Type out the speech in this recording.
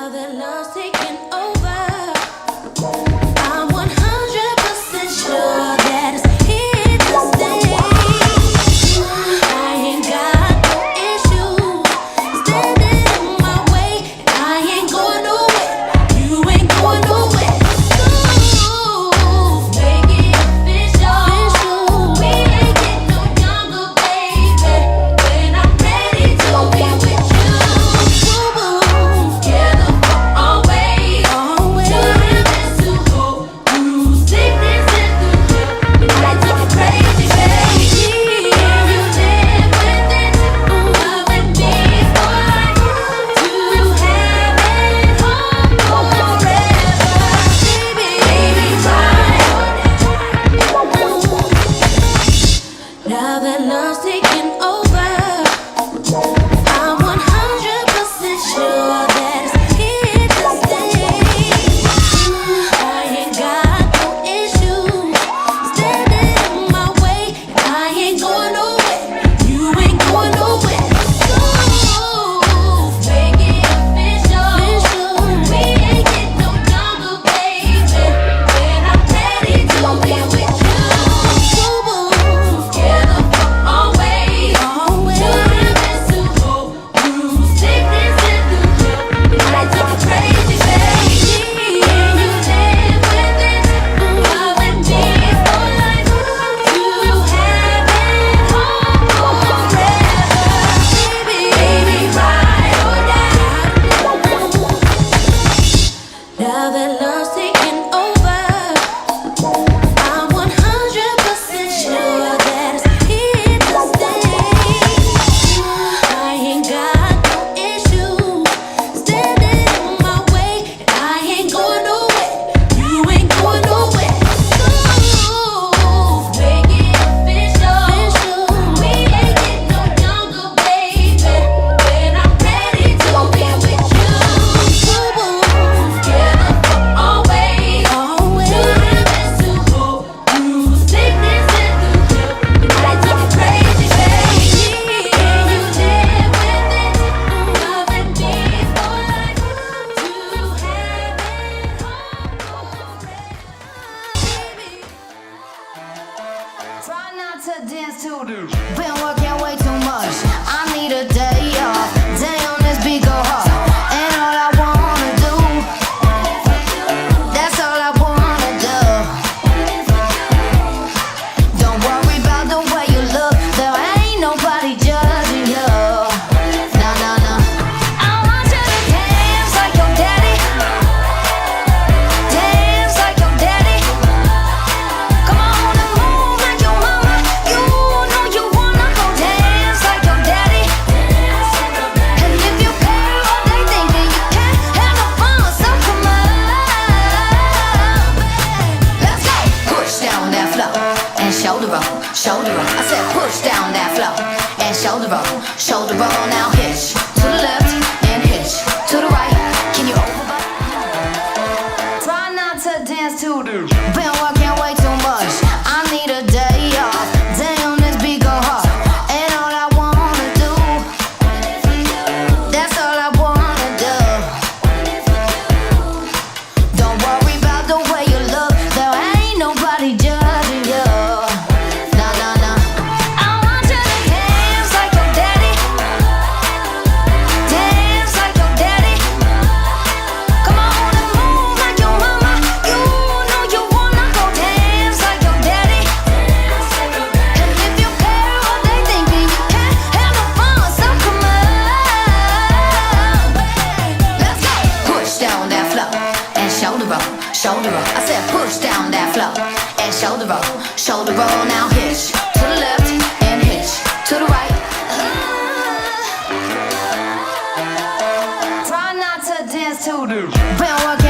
Now that love's taking over, I'm 100% sure that it's here to stay. I ain't got no issue standing in my way, and I ain't going nowhere. You ain't going nowhere. So make it official. We ain't getting no younger, baby. When I'm ready to be with you, together for always. To live and to hope through sickness and through joy. I took it crazy, baby. And you live with it, loving me for life. To have it home forever, baby, right. Now that love's taking over, I'm 100% sure that it's here to stay. I ain't got no issue standing in my way, and I ain't going nowhere. You ain't going nowhere. So make it official. We ain't getting no younger, baby. When I'm ready to be with you, together for always. To live and to hope through sickness and through joy. I took it crazy, baby. And you live with it, loving me for life. To have it home forever, baby, ride or die. Now that love's taking over, I'm 100% sure that it's here to stay. I ain't got no issue standing in my way, and I ain't going nowhere. You ain't going nowhere. So make it official. We ain't getting no younger, baby. When I'm ready to be with you, together for always. To live and to hope through sickness and through joy. I took it crazy, baby. And you live with it, loving me for life. To have it home forever, baby. Try not to dance to the been working way too much. I need a day off. Day on this beat go hard. And all I wanna do, that's all I wanna do. Don't worry about the way you look. There ain't nobody judging you. Nah, nah, nah. I want you to dance like your daddy. Dance like your daddy. Come on and move like your mama. You know you wanna go dance like your daddy. And if you care what they thinking, you can't have no fun, so come on. Let's go. Push down that floor and shoulder roll, shoulder roll. I said push down that floor and shoulder roll, shoulder roll. Now hitch to the left and hitch to the right. Can you over? Try not to dance to the been working way too much. I need a day off. Day on this beat go hard. And all I wanna do, that's all I wanna do. Don't worry about the way you look. There ain't nobody judging you. Nah, nah, nah. I want you to dance like your daddy. Dance like your daddy. Come on and move like your mama. You know you wanna go dance like your daddy. And if you care what they thinking, you can't have no fun, so come on. Let's go. Push down that floor and shoulder roll, shoulder roll. I said push down that floor and shoulder roll, shoulder roll. Now hitch to the left and hitch to the right. Try not to dance to the been working